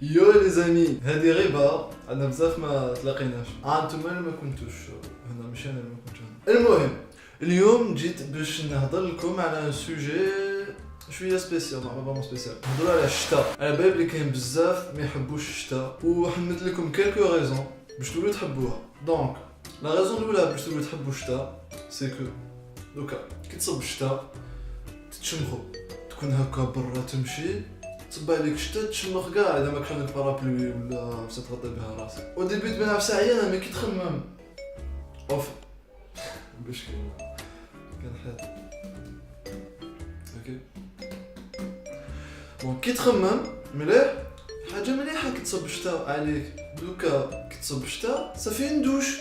يو لي زامي هذه غيبه انا بزاف ما تلاقيناش انتم اللي ما كنتوش هنا ماشي انا اللي ما كنتش هنا. المهم اليوم جيت باش نهضر لكم على سوجي شويه سبيسيال مع بابا سبيسيال. نهضروا على الشتاء. على بالي بلي كاين بزاف ما يحبوش الشتاء وحملت لكم كالكو ريزون باش تولوا تحبوها. دونك لا ريزون الاولى باش تولوا تحبوا الشتاء سي كو دوكا كي تصب الشتاء تتشمخوا، تكون هكا برا تمشي تصب عليك الشتا تشمخ كاع اذا ما كان عندك بارابلوي ولا باش تغطي بها راسك. وديبي تبان نفسها عيانه مي كي تخمم اوف باش كان حاد اوكي بون كي تخمم مليح حاجه مليحه كي تصب الشتا عليك. دوكا كي تصب الشتا صافي ندوش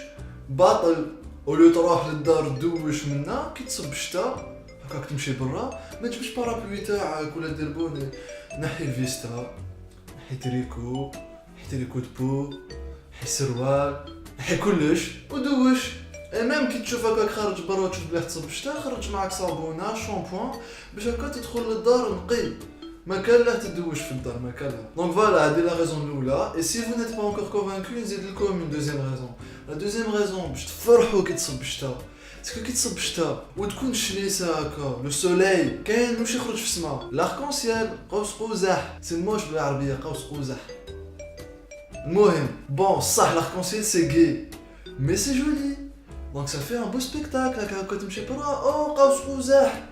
باطل ولو تروح للدار دوش منا. كي تصب الشتا هكاك تمشي برا ما تجيبش بارابلوي تاعك ولا دير بوني، نحي الفيستا، نحي تريكو، نحي تريكو دبو، نحي سروال، نحي كلش ودوش. ميم كي تشوف هكاك خارج برا وتشوف بلي تصب الشتا خرج معاك صابونه شامبوان باش هكا تدخل للدار نقي، ما كان لا تدوش في الدار ما كان لا. دونك فوالا هذه لا ريزون الاولى. اي سي فو نيت با انكور كونفانكو نزيد لكم اون دوزيام ريزون. لا دوزيام ريزون باش تفرحوا كي تصب الشتا باسكو كي تصب الشتا وتكون الشميسه هكا لو سوليل كاين واش يخرج في السماء لاركونسيال قوس قزح سي موش بالعربيه قوس قزح. المهم بون صح لاركونسيال سي غي مي سي جولي دونك سا في ان بو سبيكتاكل هكا تمشي برا او قوس قزح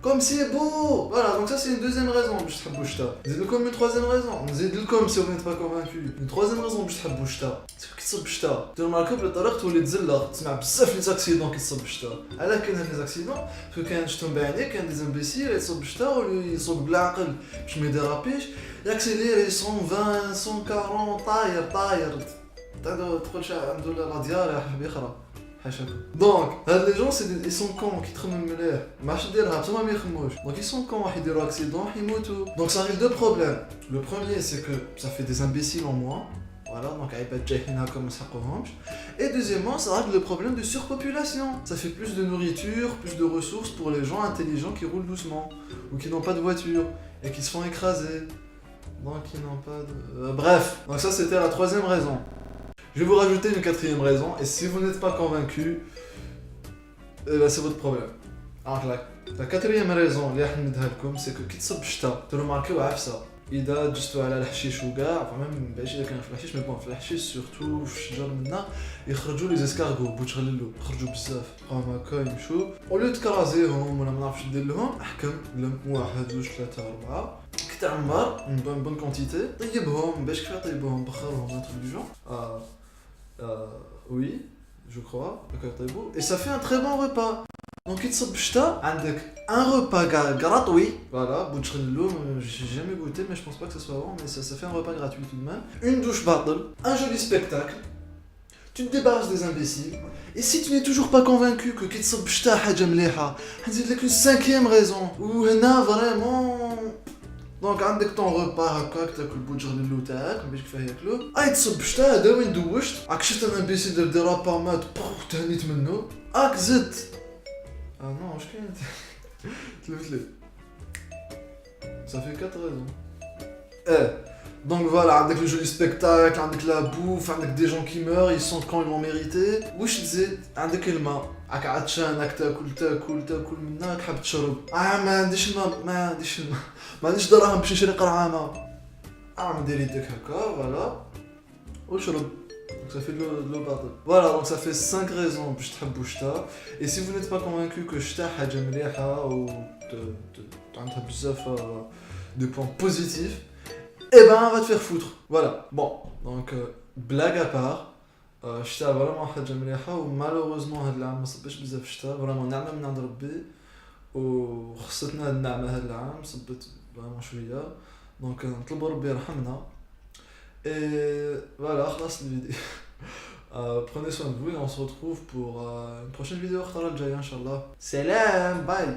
كوم سي بو. فوالا دونك سا سي اون دوزيام ريزون باش تحبوا الشتا. نزيد لكم اون تروازيام ريزون، نزيد لكم سي فو نيت با كونفانكو اون تروازيام ريزون باش تحبوا الشتا. كي تصب الشتا ترماركو بلي الطريق تولي تزلق تسمع بزاف لي زاكسيدون كي تصب الشتا. علاه كاين هاد لي زاكسيدون باسكو كاين شفتهم بعينيك كاين دي زامبيسيل يصب الشتا ويصب بالعقل باش ما يديرابيش ياكسيليري 120 140 طاير تدخل شا عنده لا ديار يا حبيبي يخرب حاشاكم. دونك هاد لي جون سي دي سون كون كي تخمم مليح ما عرفتش ديرها حتى ما يخموش دونك ils sont cons واحد يديروا اكسيدون يموتوا. دونك ça arrive deux problèmes. Le premier c'est que ça fait des imbéciles en moins. Voilà, donc عباد جايين هكا ما يسحقوهمش. Et deuxièmement, ça règle le problème de surpopulation. Ça fait plus de nourriture, plus de ressources pour les gens intelligents qui roulent doucement ou qui n'ont pas de voiture et qui se font écraser. Donc ils n'ont pas de... bref, donc ça c'était la troisième raison. Je vais vous rajouter une quatrième raison et si vous n'êtes pas convaincu, c'est votre problème. Alors la quatrième raison اللي راح نديها لكم c'est que كي تصب الشتا ترماركيو عفسه اذا جستوا على الحشيش وكاع فمام باش اذا كان في الحشيش مي بون في الحشيش سورتو في الشجر منا يخرجوا لي زيسكارغو بوتغللو يخرجوا بزاف بقاو هكا يمشوا اولو تكرازيهم ولا ما نعرفش دير لهم احكم لم 1 2 3 4 كي تعمر اون بون كونتيتي طيبهم باش كيف طيبهم بخرهم un truc du genre oui je crois هكا يطيبوا et ça fait un très bon repas. Donc كي تصب الشتا عندك un repas gratuit. Voilà, bouchello, j'ai jamais goûté mais je pense pas que ça soit bon mais ça fait un repas gratuit tout de même. Une douche battle, un joli spectacle. Tu te débarrasses des imbéciles. Et si tu n'es toujours pas convaincu que كي تصب الشتا حاجة مليحة نزيد لك une cinquième raison وهنا vraiment دونك عندك طون روبا هكاك تاكل بوتغللو تاعك باش كيفاه ياكلو اي تصب الشتا هذا وين دوشت راك شفت ان امبيسيل دار رابا مات تهنيت منه راك زدت نو واش كاين تلفت لي صافي 4 raisons. Donc voilà, avec le joli spectacle, avec la bouffe, avec des gens qui meurent, ils sentent quand ils l'ont mérité. واش تزيد عندك الماء راك عطشان راك تاكل منك حاب تشرب ما عنديش الماء ما عنديش دراهم باش نشري قرعه ماء ندير يدك هكا فوالا وشرب. Donc ça fait de l'eau battle. Voilà, donc ça fait 5 raisons باش تحبوا الشتا. Et si vous n'êtes pas convaincu que الشتا حاجه مليحه و عندها بزاف de points positifs, eh ben va te faire foutre. Voilà. Bon, donc blague à part, الشتا فريمون حاجه مليحه و malheureusement هاد العام ما صبش بزاف الشتا فريمون نعمه من عند ربي وخصتنا هاد النعمه هاد العام صبت فريمون شويه دونك نطلبوا ربي يرحمنا. Et voilà, خلاص الفيديو. Prenez soin de vous et on se retrouve pour une prochaine vidéo. Inch'Allah. Salam, bye.